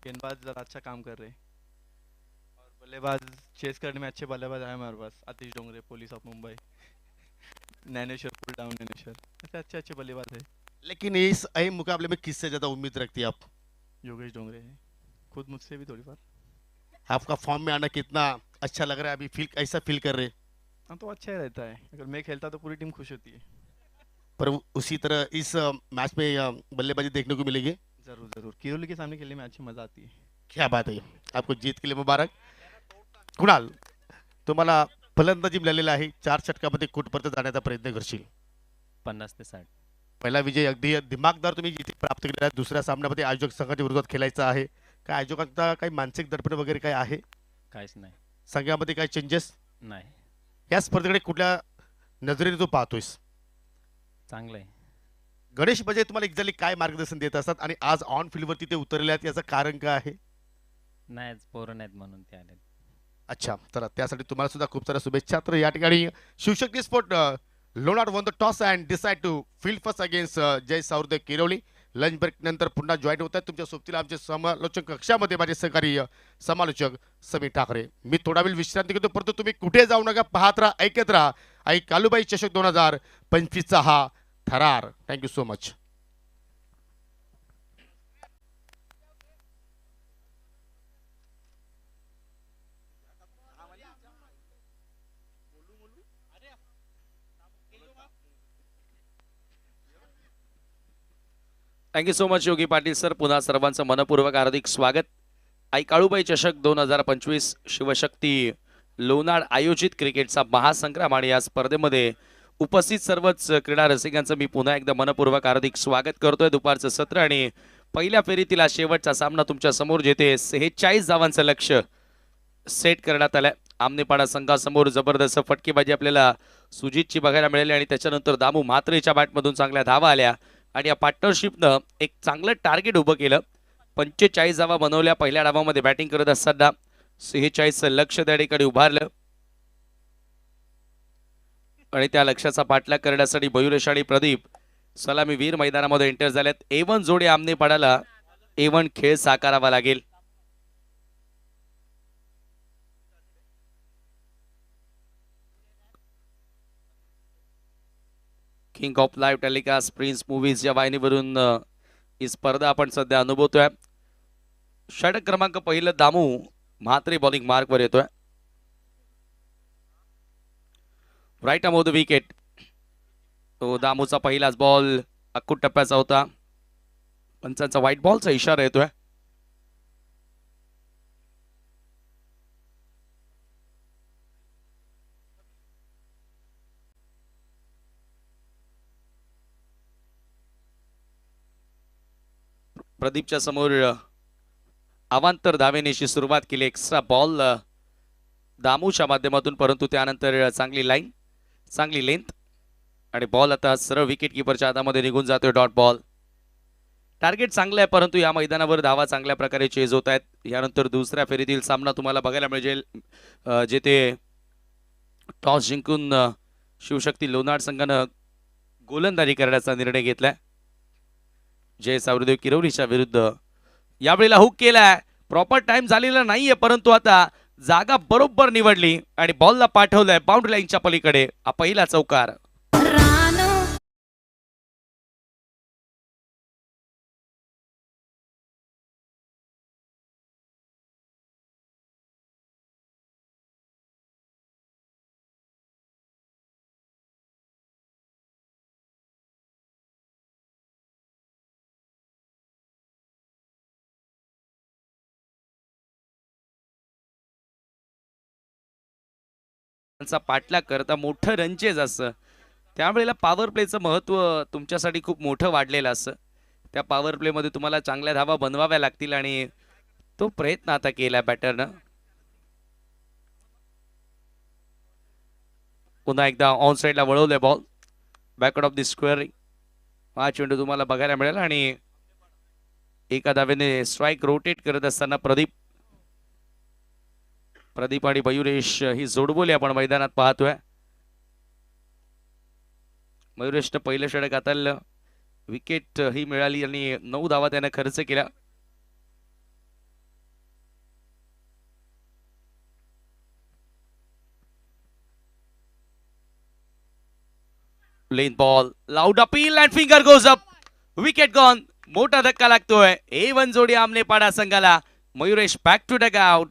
गेंदबाज ज़रा अच्छा काम कर रहे और बल्लेबाज चेस करने में अच्छे बल्लेबाज आए हमारे पास. Atish Dongre, police of Mumbai. Dnyaneshwar, pull down Dnyaneshwar, ऐसे अच्छे अच्छे बल्लेबाज है। लेकिन इस अहम मुकाबले में किससे ज्यादा उम्मीद रखती है आप? योगेश डोंगरे है, खुद मुझसे भी थोड़ी बार। आपका फॉर्म में आना कितना अच्छा लग रहा है अभी, फील ऐसा फील कर रहे हैं? हाँ तो अच्छा ही रहता है, अगर मैं खेलता तो पूरी टीम खुश होती है। पर उसी तरह इस मैच में बल्लेबाजी देखने को मिलेगी। जरूर जरूर, किरोली के सामने खेलने में अच्छी मजा आती है। क्या बात आहे, आपको जीत के लिए मुबारक. कुणाल, तुम्हाला फलंदाजी मिळालेला आहे, 4 षटकामध्ये कुठपर्यंत जाण्याचा प्रयत्न करशील? 50 ते 60. पहिला विजय अगदी दिमागदार तुम्ही इथे प्राप्त केलेला आहे. दुसऱ्या सामन्यामध्ये आयोजक संघाच्या विरोधात खेळायचं आहे. काय आयोजकांचा काही मानसिक दडपण वगैरे काय आहे? काहीच नाही. संघामध्ये काही चेंजेस? नाही. या स्पर्धेकडे कुठल्या नजरेने तू पाहतोयस? चांगलं आहे. गणेश बजे तुम्हाला एक्झॅक्टली काय मार्गदर्शन देत असतात आणि आज ऑन फील्डवरती ते उतरले आहेत, याचं कारण काय आहे? नाहीच, पोरं नाहीत म्हणून ते आले. अच्छा, तर त्यासाठी तुम्हाला सुद्धा खूप साऱ्या शुभेच्छा. तर या ठिकाणी Shivshakti sport Lonar won the toss and decide to field first against Jay Savardev Kirvali. Lunch break नंतर पुन्हा जॉईन होत आहेत तुमच्या सोबतीला आमचे समालोचक कक्षामध्ये माझे सहकारी समालोचक समीर ठाकरे. मी थोडा वेळ विश्रांती घेतो, परंतु तुम्ही कुठे जाऊ नका, पाहत राहा, ऐकत राहा. आई कालूबाई चषक 2025चा हा थरार. Thank you so much. Thank you so much Yogi Patil sir. पुन्हा सर्वांचं मनपूर्वक हार्दिक स्वागत. आई काळूबाई चषक 2025 शिवशक्ती लोणार आयोजित क्रिकेटचा महासंग्राम आणि या स्पर्धेमध्ये उपस्थित सर्वच क्रीडा रसिकांचं मी पुन्हा एकदा मनपूर्वक हार्दिक स्वागत करतोय. दुपारचं सत्र आणि पहिल्या फेरीतील हा शेवटचा सामना तुमच्या समोर, जेथे 46 धावांचं लक्ष सेट करण्यात आलंय. आमनेपाडा संघासमोर जबरदस्त फटकेबाजी आपल्याला सुजितची बघायला मिळाली आणि त्याच्यानंतर दामू म्हात्रेच्या बॅटमधून चांगल्या धावा आल्या आणि या पार्टनरशिपनं एक चांगलं टार्गेट उभं केलं. 45 धावा बनवल्या पहिल्या डावामध्ये बॅटिंग करत असताना. 46 लक्ष त्या ठिकाणी उभारलं आणि त्या लक्ष्याचा पाठलाग करण्यासाठी मयुरेश आणि प्रदीप सलामीवीर मैदानामध्ये एंटर झालेत. A1 जोडी आमनेपाडाला A1 खेळ साकारावा लागेल. King of live telecast prince movies या वाहिनीवरून ही स्पर्धा आपण सध्या अनुभवतोय. षटक क्रमांक पहिलं दामू म्हात्रे बॉलिंग मार्कवर येतोय. Right arm off the wicket. तो दामूचा पहिलाच बॉल अक्कूट टप्प्याचा होता. पंचांचा व्हाईट बॉलचा इशारा येतोय. प्रदीपच्या समोर अवांतर धावेनेशी सुरुवात केली. एक्स्ट्रा बॉल दामूच्या माध्यमातून, परंतु त्यानंतर चांगली लाईन, चांगली लेंथ आणि बॉल आता सरळ विकेट किपरच्या हातामध्ये निघून जातोय. Dot ball. टार्गेट चांगलं आहे, परंतु या मैदानावर धावा चांगल्या प्रकारे चेज होत आहेत. यानंतर दुसऱ्या फेरीतील सामना तुम्हाला बघायला मिळेल, जेथे टॉस जिंकून शिवशक्ती लोणार संघानं गोलंदाजी करण्याचा निर्णय घेतलाय. जय सावरदेव किरवलीच्या विरुद्ध यावेळेला हुक केलाय. प्रॉपर टाइम झालेला नाहीये, परंतु आता जागा बरोबर निवडली आणि बॉलला पाठवलंय बाउंड्री लाईनच्या पलीकडे. हा पहिला चौकार. पाठलाग करता मोठं रनचेज असतं, त्यावेळेला पॉवर प्लेचं महत्व तुमच्यासाठी खूप मोठं वाढलेलं असतं. त्या पॉवर प्ले मध्ये तुम्हाला चांगल्या धावा बनवाव्या लागतील आणि तो प्रयत्न आता केला बॅटरनं. पुन्हा एकदा ऑन साइडला वळवलंय ball backward of the square. 5 चेंडू तुम्हाला बघायला मिळेल आणि एका धावेने स्ट्राइक रोटेट करत असताना प्रदीप आणि मयुरेश ही जोडबोली आपण मैदानात पाहतोय. मयुरेशनं पहिलं षटक हाताळलं, विकेट ही मिळाली आणि 9 धावा त्याने खर्च केला. लेन ball loud appeal and finger goes up. Wicket gone. मोठा धक्का लागतोय A1 जोडी आमनेपाडा संघाला. Mayuresh back to dugout.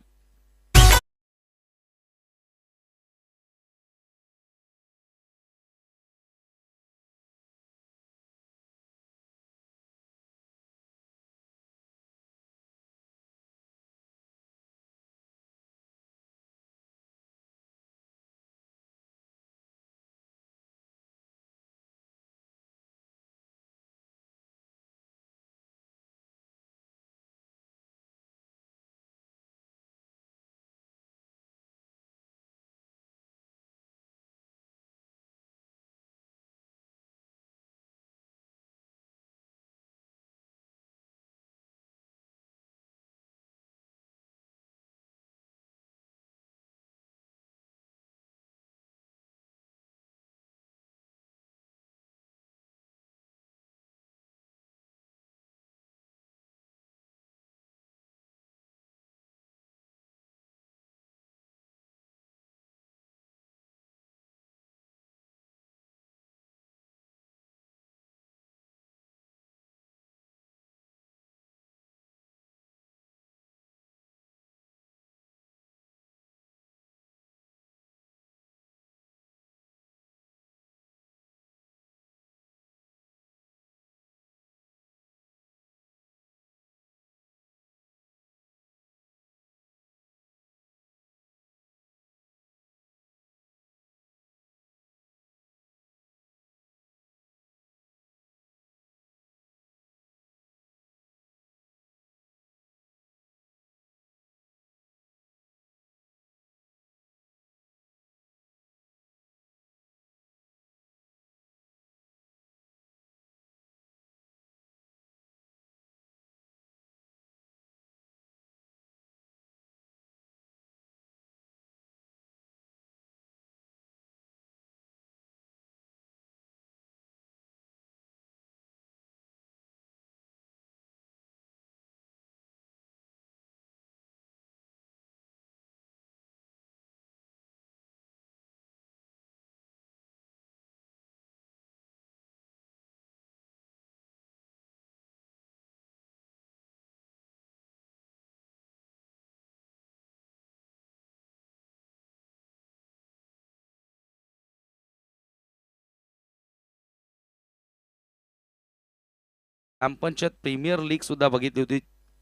Grampanchayat premier league सुद्धा बघितली होती.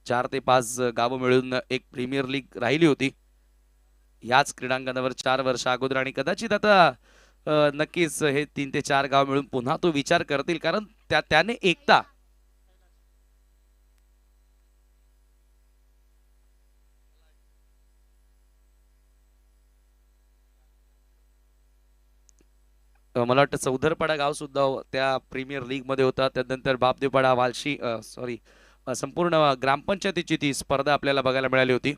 4 ते 5 गावं मिळून एक प्रीमियर लीग राहिली होती याच क्रीडांगणावर 4 वर्ष अगोदर. आणि कदाचित आता नक्कीच हे 3 ते 4 गाव मिळून पुन्हा तो विचार करतील, कारण त्याने एकता मला वाटतं चौधरपाडा गाव सुद्धा त्या प्रीमियर लीग मध्ये होता. त्यानंतर बापदेवपाडा वालशी संपूर्ण ग्रामपंचायतीची ती स्पर्धा आपल्याला बघायला मिळाली होती.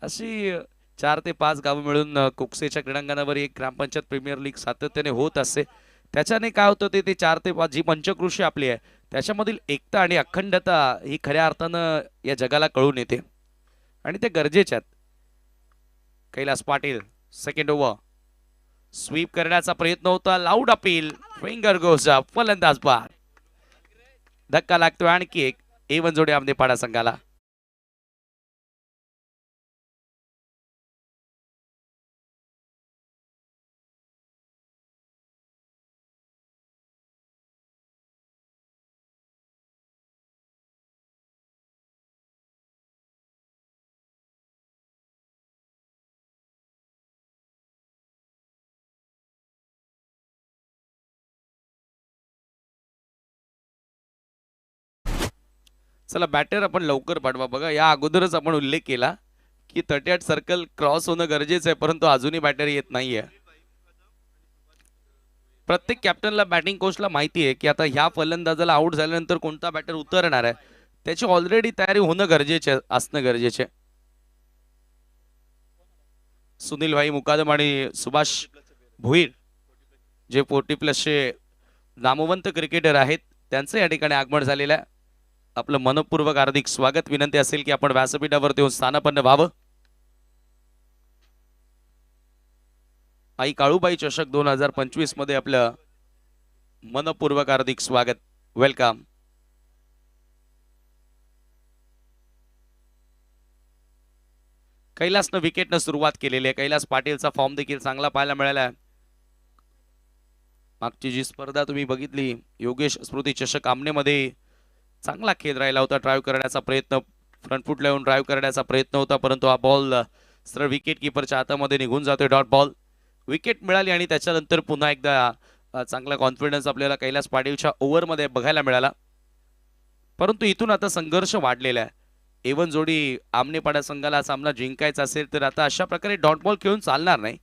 अशी 4 ते 5 गावं मिळून कुकसेच्या क्रीडांगणावर एक ग्रामपंचायत प्रीमियर लीग सातत्याने होत असते. त्याच्याने काय होतं ते 4 ते 5 जी पंचकृषी आपली आहे त्याच्यामधील एकता आणि अखंडता ही खऱ्या अर्थानं या जगाला कळून येते आणि ते गरजेचे आहेत. Kailas Patil second over sweep करण्याचा प्रयत्न होता. Loud appeal. Finger goes up. फलंदाज बाद. धक्का लागतोय आणखी एक A1 जोडी आमनेपाडा संघाला. चला बॅटर आपण लवकर पाठवा. बघा या अगोदरच आपण उल्लेख केला की 38 सर्कल क्रॉस होणं गरजेचं आहे, परंतु अजूनही बॅटर येत नाहीये. प्रत्येक कॅप्टनला बॅटिंग कोचला माहिती आहे की आता ह्या फलंदाजाला आउट झाल्यानंतर कोणता बॅटर उतरणार आहे, त्याची ऑलरेडी तयारी होणं गरजेचे असणं गरजेचे. सुनील भाई मुकादम आणि सुभाष भोईर जे 40+ नामवंत क्रिकेटर आहेत त्यांचं या ठिकाणी आगमन झालेलं आहे. आपलं मनपूर्वक हार्दिक स्वागत. विनंती असेल की आपण व्यासपीठावर येऊन स्थानापन्न व्हावं. आई काळूबाई चषक 2025 मध्ये आपलं मनपूर्वक हार्दिक स्वागत. वेलकम. कैलासनं विकेटनं सुरुवात केलेली आहे. कैलास पाटीलचा फॉर्म देखील चांगला पाहायला मिळाला आहे. मागची जी स्पर्धा तुम्ही बघितली, योगेश स्मृती चषक आमनेमध्ये चांगला खेळ राहिला होता. ड्राईव्ह करण्याचा प्रयत्न, फ्रंट फुटला येऊन ड्राईव्ह करण्याचा प्रयत्न होता, परंतु हा बॉल सरळ विकेट किपरच्या हातामध्ये निघून जातोय. Dot ball. विकेट मिळाली आणि त्याच्यानंतर पुन्हा एकदा चांगला कॉन्फिडन्स आपल्याला कैलास पाटीलच्या ओव्हरमध्ये बघायला मिळाला. परंतु इथून आता संघर्ष वाढलेला आहे. एवन जोडी आमनेपाडा संघाला सामना जिंकायचा असेल तर आता अशा प्रकारे डॉट बॉल खेळून चालणार नाही.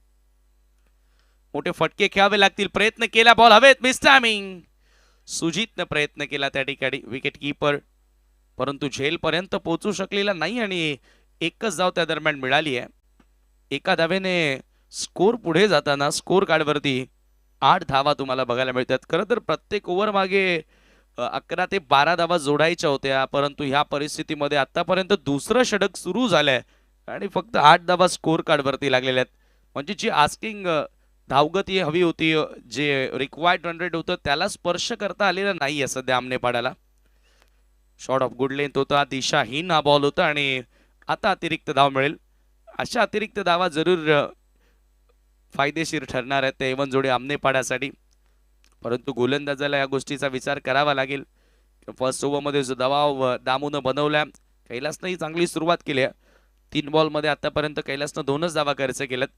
मोठे फटके खेळावे लागतील. प्रयत्न केला, बॉल हवेत, मिस टायमिंग. सुजितनं प्रयत्न केला त्या ठिकाणी, विकेट किपर, परंतु झेलपर्यंत पोहोचू शकलेला नाही आणि एकच धाव त्या दरम्यान मिळाली आहे. एका धावेने स्कोर पुढे जाताना स्कोर कार्डवरती 8 धावा तुम्हाला बघायला मिळतात. खरं तर प्रत्येक ओव्हर मागे 11 ते 12 धावा जोडायच्या होत्या, परंतु ह्या परिस्थितीमध्ये आतापर्यंत दुसरं षटक सुरू झालंय आणि फक्त 8 धावा स्कोर कार्डवरती लागलेल्या आहेत. म्हणजे जी आस्किंग धावगती हवी होती, जे रिक्वायर्ड रन रेट होतं, त्याला स्पर्श करता आलेला नाहीये सध्या आमनेपाड्याला. शॉट ऑफ गुड लेंथ होता, दिशाहीन हा बॉल होता आणि आता अतिरिक्त धाव मिळेल. अशा अतिरिक्त धावा जरूर फायदेशीर ठरणार आहेत त्या एवन जोडी आमनेपाड्यासाठी, परंतु गोलंदाजाला या गोष्टीचा विचार करावा लागेल. फर्स्ट ओव्हरमध्ये जो दबाव दामूनं बनवला, कैलासनं ही चांगली सुरुवात केली आहे. 3 बॉलमध्ये आतापर्यंत कैलासनं 2च धावा खर्च केल्यात.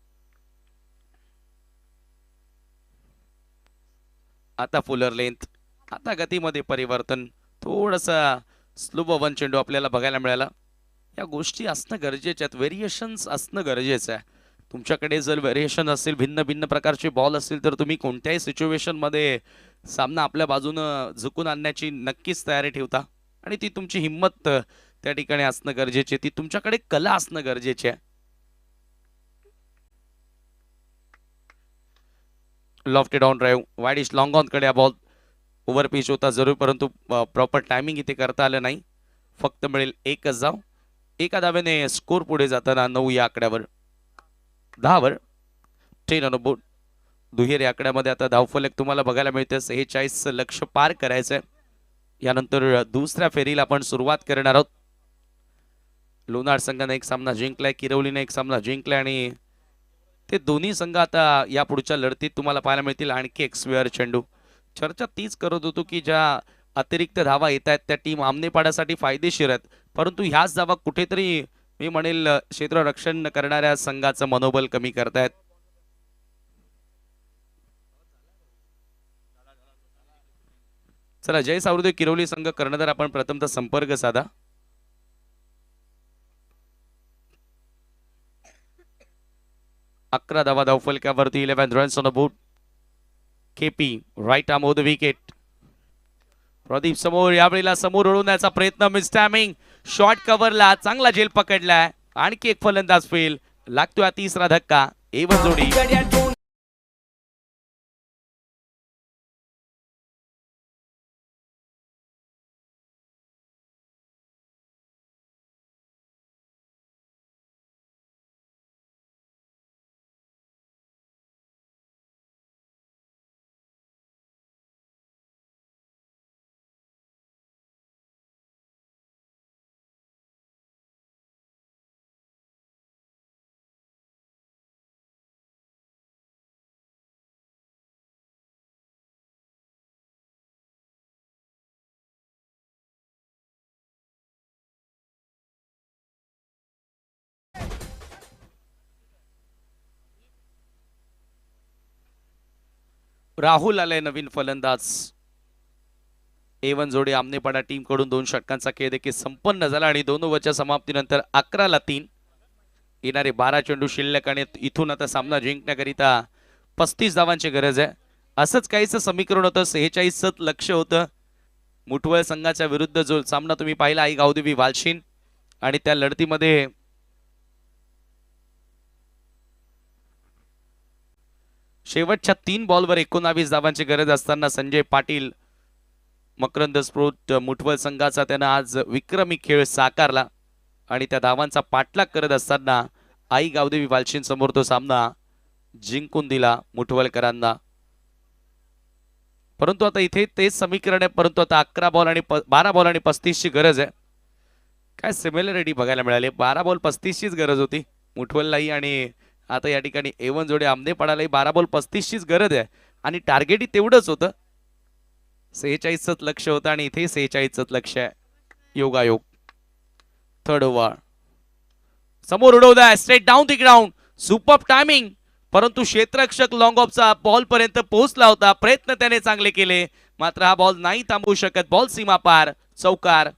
आता फुलर लेंथ, आता गतीमध्ये परिवर्तन, थोडासा स्लो वन चेंडू आपल्याला बघायला मिळाला. या गोष्टी असणं गरजेच्या आहेत, व्हेरिएशन्स असणं गरजेचं आहे. तुमच्याकडे जर व्हेरिएशन असेल, भिन्न भिन्न प्रकारचे बॉल असतील, तर तुम्ही कोणत्याही सिच्युएशनमध्ये सामना आपल्या बाजूनं झुकून आणण्याची नक्कीच तयारी ठेवता आणि ती तुमची हिंमत त्या ठिकाणी असणं गरजेची आहे, ती तुमच्याकडे कला असणं गरजेची आहे. Lofted on drive, widish long on कडे बॉल ओव्हर पिच होता जरूर, परंतु प्रॉपर टायमिंग इथे करता आलं नाही. फक्त मिळेल एकच धाव. एका धावेने स्कोर पुढे जाताना 9 या आकड्यावर, 10 वर 10 ऑन बोर्ड. दुहेरी आकड्यामध्ये आता धावफलक तुम्हाला बघायला मिळते. 46 लक्ष पार करायचंय. यानंतर दुसऱ्या फेरीला आपण सुरुवात करणार आहोत. लोणार संघाने एक सामना जिंकलाय, किरवलीने एक सामना जिंकलाय आणि ते दोन्ही संघ आता या पुढच्या लढतीत तुम्हाला पाहायला मिळतील. आणखी एक स्क्वेअर चेंडू. चर्चा तीच करत होतो की ज्या अतिरिक्त धावा येत आहेत त्या टीम आमनेपाड्यासाठी फायदेशीर आहेत, परंतु ह्याच धावा कुठेतरी मी म्हणेल क्षेत्ररक्षण करणाऱ्या संघाचं मनोबल कमी करतायत. चला, जय सावृदे किरवली संघ कर्णधार आपण प्रथमतः संपर्क साधा. अकरा धावा धावफलकावरती, 11 runs on the board. KP right arm off the wicket. Pradeep समोर, यावेळेला समोर ओढवण्याचा प्रयत्न, मिस टायमिंग. शॉर्ट कव्हरला चांगला झेल पकडलाय. आणखी एक फलंदाज फेल. लागतोय हा तिसरा धक्का. एवन जोडी राहुल आलाय नवीन फलंदाज. एवन जोडी आमनेपाडा टीम कडून 2 षटकांचा खेळ देखील संपन्न झाला आणि 2 ओव्हरच्या समाप्तीनंतर 11 ला 3. येणारे 12 चेंडू शिल्लक आणि इथून आता सामना जिंकण्याकरिता 35 धावांची गरज आहे. असंच काहीच समीकरण होतं. 46 लक्ष होतं मुठवळ संघाच्या विरुद्ध जो सामना तुम्ही पाहिला आई गावदेवी वालशीन, आणि त्या लढतीमध्ये शेवटच्या 3 बॉलवर 19 धावांची गरज असताना संजय पाटील मकरंद स्प्रोत मुठवळ संघाचा त्यानं आज विक्रमी खेळ साकारला आणि त्या धावांचा पाठलाग करत असताना आई गावदेवी वालशीन समोर तो सामना जिंकून दिला मुठवलकरांना. परंतु आता इथे तेच समीकरण आहे, परंतु आता 11 बॉल आणि 12 बॉल आणि 35 ची गरज आहे. काय सिमिलरिटी बघायला मिळाली. 12 बॉल 35 चीच गरज होती मुठवललाही, आणि आता या ठिकाणी एवन जोडे आमने पडालाही 12 बॉल 35 चीच गरज आहे आणि टार्गेटही तेवढंच होतं. 46च लक्ष होतं आणि इथे 46च लक्ष आहे. योगायोग. थर्ड ओव्हर समोर उडवलाय straight down the ground. Super timing, परंतु क्षेत्ररक्षक लॉंग ऑफचा बॉल पर्यंत पोहोचला होता. प्रयत्न त्याने चांगले केले, मात्र हा बॉल नाही थांबवू शकत. बॉल सीमा पार. चौकार.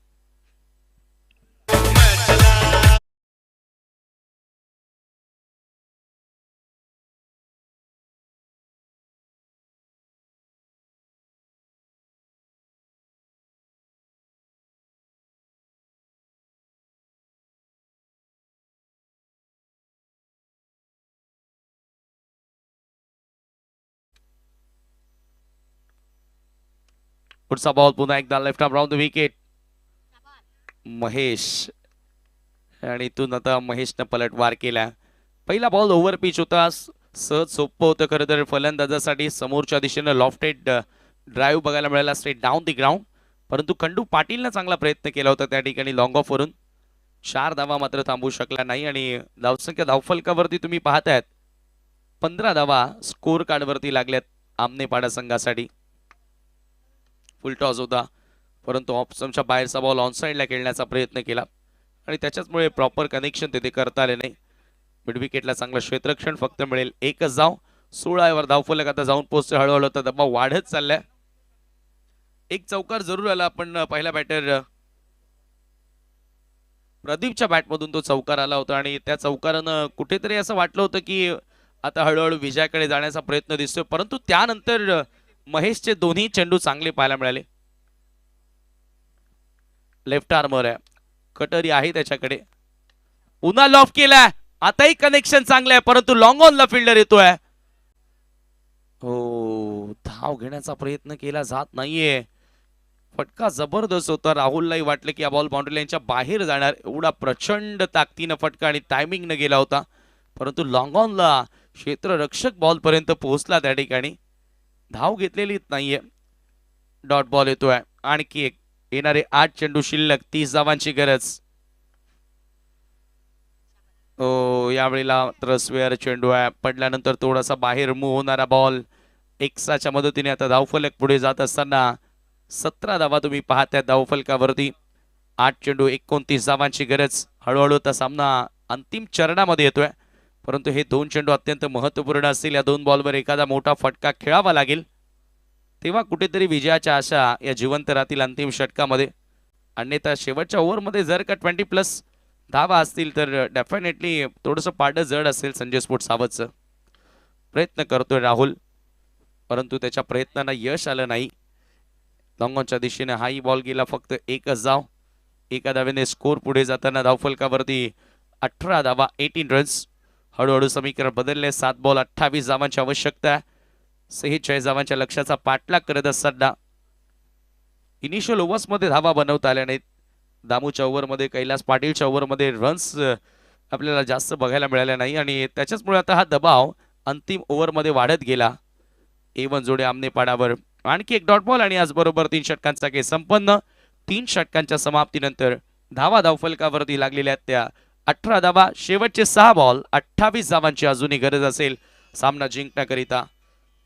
पुढचा बॉल पुन्हा एकदा left arm round the wicket. Mahesh, आणि इथून आता महेशनं पलटवार केला. पहिला बॉल ओव्हर पिच होता, सहज सोपं होतं खरं तर फलंदाजासाठी. समोरच्या दिशेनं लॉफ्टेड ड्राईव्ह बघायला मिळाला स्ट्रेट डाऊन द ग्राउंड, परंतु खंडू पाटीलनं चांगला प्रयत्न केला होता त्या ठिकाणी लॉंग ऑफ वरून. 4 धावा मात्र थांबवू शकला नाही आणि धावसंख्या धावफलकावरती तुम्ही पाहतायत 15 धावा स्कोर कार्डवरती लागल्यात आमनेपाडा संघासाठी. फुल टॉस होता, परंतु ऑप्शनच्या बाहेरचा बॉल ऑनसाइडला खेळण्याचा प्रयत्न केला आणि त्याच्याचमुळे प्रॉपर कनेक्शन तिथे करता आले नाही. मिड विकेटला चांगलं क्षेत्ररक्षण फक्त मिळेल एकच धाव. 16 वर धावफलक आता जाऊन पोहोचते. हळूहळू आता दबाव वाढत चाललाय. एक चौकार जरूर आला, पण पहिला बॅटर प्रदीपच्या बॅटमधून तो चौकार आला होता आणि त्या चौकारानं कुठेतरी असं वाटलं होतं की आता हळूहळू विजयाकडे जाण्याचा प्रयत्न दिसतोय, परंतु त्यानंतर महेशचे दोन्ही चेंडू चांगले पाहायला मिळाले. लेफ्ट आर्मर आहे, कटरी आहे त्याच्याकडे. पुन्हा लॉफ केलाय, आताही कनेक्शन चांगलं आहे, परंतु लॉंग ऑनला फिल्डर येतोय. हो, धाव घेण्याचा प्रयत्न केला जात नाहीये. फटका जबरदस्त होता. राहुललाही वाटलं की हा बॉल बाउंड्री लाईनच्या बाहेर जाणार, एवढा प्रचंड ताकदीनं फटका आणि टायमिंगनं गेला होता, परंतु लॉंग ऑनला क्षेत्ररक्षक बॉल पर्यंत पोहोचला. त्या ठिकाणी धाव घेतलेली नाहीये. डॉट बॉल येतोय. आणखी एक. येणारे 8 चेंडू शिल्लक, 30 धावांची गरज. यावेळेला मात्र स्वेअर चेंडू आहे, पडल्यानंतर थोडासा बाहेर मूव्ह होणारा बॉल. एक्साच्या मदतीने आता धावफलक पुढे जात असताना 17 धावा तुम्ही पाहताय धावफलकावरती. 8 चेंडू 29 धावांची गरज. हळूहळू आता सामना अंतिम चरणामध्ये येतोय, परंतु हे 2 चेंडू अत्यंत महत्त्वपूर्ण असतील. या 2 बॉलवर एखादा मोठा फटका खेळावा लागेल, तेव्हा कुठेतरी विजयाच्या आशा या जिवंत राहतील अंतिम षटकामध्ये. अन्यथा शेवटच्या ओव्हरमध्ये जर का 20+ धावा असतील तर डेफिनेटली थोडंसं पारडं जड असेल संजय स्पोर्ट्स सावधचं. प्रयत्न करतोय राहुल, परंतु त्याच्या प्रयत्नांना यश आलं नाही. लॉंगॉनच्या दिशेने हाही बॉल गेला, फक्त एकच धाव. एका धावेने स्कोर पुढे जाताना धावफलकावरती 18 धावा, 18 रन्स. हळूहळू समीकरण बदलले. 7 बॉल 28 धावांची आवश्यकता आहे. 46 धावांच्या लक्ष्याचा पाठलाग करत असताना इनिशियल ओव्हर्समध्ये धावा बनवता आल्या नाहीत. दामूच्या ओव्हरमध्ये, कैलास पाटीलच्या ओव्हरमध्ये रन्स आपल्याला जास्त बघायला मिळाल्या नाही आणि त्याच्याचमुळे आता हा दबाव अंतिम ओव्हरमध्ये वाढत गेला. एवन जोडे आमनेपाडावर. आणखी एक डॉट बॉल आणि याचबरोबर 3 षटकांचा खेळ संपन्न. 3 षटकांच्या समाप्तीनंतर धावा धावफलकावरती लागलेल्या त्या 18 धावा. शेवटचे 6 बॉल 28 धावांची अजूनही गरज असेल सामना जिंकण्याकरिता.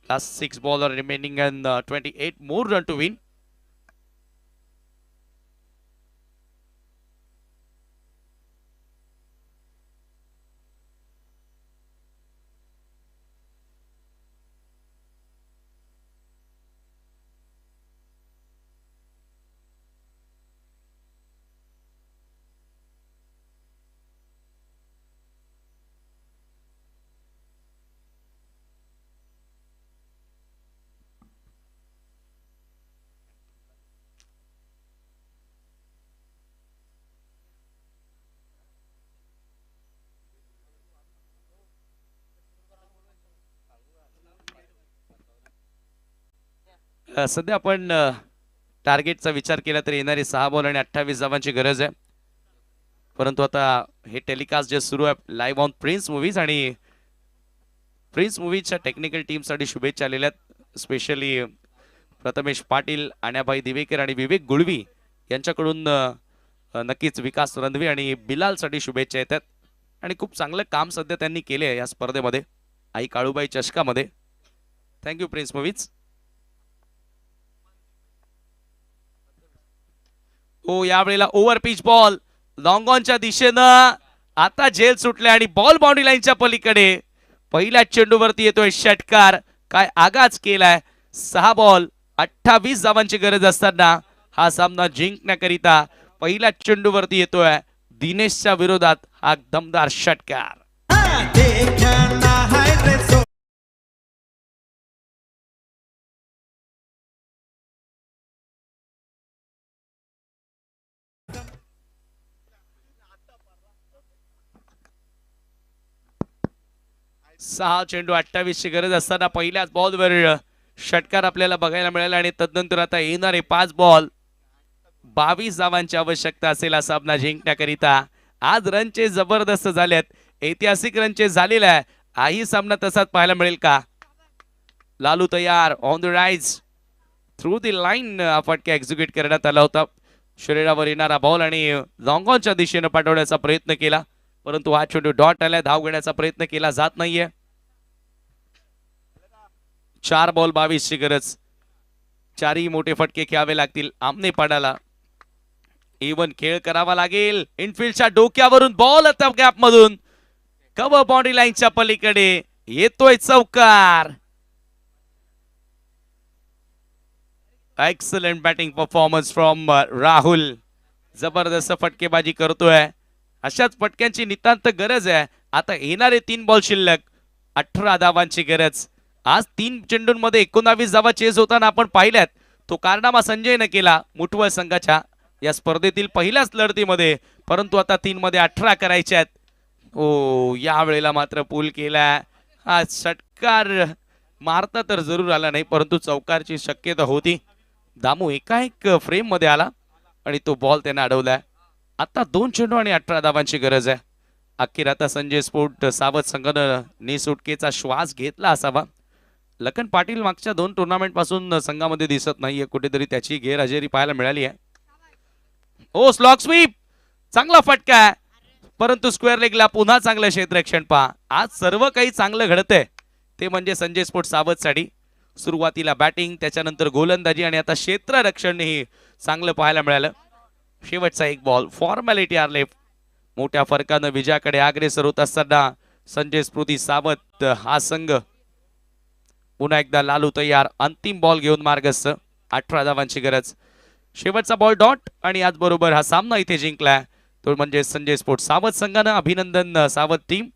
Last 6 ball remaining and 28 more run to win. सध्या आपण टार्गेटचा विचार केला तर येणारे 6 बॉल आणि 28 धावांची गरज आहे, परंतु आता हे टेलिकास्ट जे सुरू आहे लाईव्ह ऑन प्रिन्स मूवीज आणि प्रिन्स मूवीजच्या टेक्निकल टीमसाठी शुभेच्छा आलेल्या आहेत. स्पेशली प्रथमेश पाटील, आण्याभाई दिवेकर आणि विवेक गुळवी यांच्याकडून नक्कीच विकास रणवे आणि बिलालसाठी शुभेच्छा येतात. आणि खूप चांगलं काम सध्या त्यांनी केले आहे या स्पर्धेमध्ये, आई काळूबाई चषकामध्ये. Thank you prince movies. ओ यावेळेला ओव्हर पिच बॉल लॉंग ऑनच्या दिशेनं, आता झेल सुटले आणि बॉल बाउंड्री लाईनच्या पलीकडे. पहिल्या चेंडूवरती येतोय षटकार. काय आगाज केलाय. 6 बॉल 28 धावांची गरज असताना हा सामना जिंकण्याकरिता पहिल्या चेंडूवरती येतोय दिनेशच्या विरोधात हा दमदार षटकार. सहा चेंडू 28 ची गरज असताना पहिल्याच बॉलवर षटकार आपल्याला बघायला मिळाला आणि तदनंतर आता येणारे 5 बॉल 22 धावांची आवश्यकता असेल हा सामना जिंकण्याकरिता. आज रनचे जबरदस्त झालेत, ऐतिहासिक रनचे झालेले आहे. हाही सामना तसाच पाहायला मिळेल का. लालू तयार, on the rise, through the line फटका एक्झिक्यूट करण्यात आला होता. शरीरावर येणारा बॉल आणि लॉंग ऑनच्या दिशेने पाठवण्याचा प्रयत्न केला, परंतु हा चेंडू डॉट आलाय. धाव घेण्याचा प्रयत्न केला जात नाहीये. 4 बॉल 22 ची गरज. 4ही मोठे फटके खेळावे लागतील आमने पाडाला. इवन खेळ करावा लागेल. इनफिल्डच्या डोक्यावरून बॉल आता गॅप मधून कव्हर बाउंड्री लाईनच्या पलीकडे येतोय चौकार. Excellent batting performance from Rahul. जबरदस्त फटकेबाजी करतोय. अशाच फटक्यांची नितांत गरज आहे. आता येणारे 3 बॉल शिल्लक, 18 धावांची गरज. आज 3 चेंडूंमध्ये 19 धावा चेस होताना आपण पाहिल्यात. तो कारनामा संजयने केला मुठवळ संघाच्या या स्पर्धेतील पहिल्याच लढतीमध्ये, परंतु आता 3 मध्ये 18 करायचे आहेत. ओ या वेळेला मात्र पूल केला. हा षटकार मारता तर जरूर आला नाही, परंतु चौकारची शक्यता होती. दामू एकाएक फ्रेम मध्ये आला आणि तो बॉल त्याने अडवलाय. आता 2 चेंडू आणि 18 धावांची गरज आहे. अखेर आता संजय स्पोर्ट सावध संघानं निसुटकेचा श्वास घेतला असावा. लखन पाटील मागच्या 2 टुर्नामेंट पासून संघामध्ये दिसत नाहीये, कुठेतरी त्याची गैरहजेरी पाहायला मिळाली आहे. ओ स्लॉग स्वीप, चांगला फटका आहे, परंतु स्क्वेअर लेगला पुन्हा चांगलं क्षेत्ररक्षण पहा. आज सर्व काही चांगलं घडतंय, ते म्हणजे संजय स्पोर्ट सावधसाठी. सुरुवातीला बॅटिंग, त्याच्यानंतर गोलंदाजी आणि आता क्षेत्ररक्षणही चांगलं पाहायला मिळालं. शेवटचा 1 बॉल फॉर्मॅलिटी आर लेफ्ट. मोठ्या फरकानं विजयाकडे अग्रेसर होत असताना संजय स्मृती सावध हा संघ पुन्हा एकदा लालू तयार. अंतिम बॉल घेऊन मार्गस्थ. 18 धावांची गरज. शेवटचा बॉल डॉट आणि आज बरोबर हा सामना इथे जिंकलाय तो म्हणजे संजय स्पोर्ट सावध संघानं. अभिनंदन सावध टीम.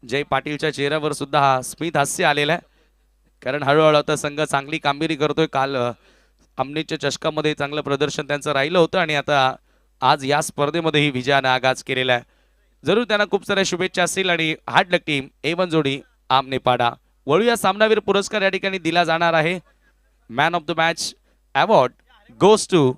जय पाटीलच्या चेहऱ्यावर सुद्धा हा स्मित हास्य आलेला आहे, कारण हळूहळू आता संघ चांगली कामगिरी करतोय. काल आमनेच्या चषकामध्ये चांगलं प्रदर्शन त्यांचं राहिलं होतं आणि आता आज या स्पर्धेमध्येही विजयाने आगाज केलेला आहे. जरूर त्यांना खूप साऱ्या शुभेच्छा असतील आणि हार्ड लक टीम. A1 जोडी आमने पाडा. वळूया सामनावीर पुरस्कार या ठिकाणी दिला जाणार आहे. Man of the match award goes to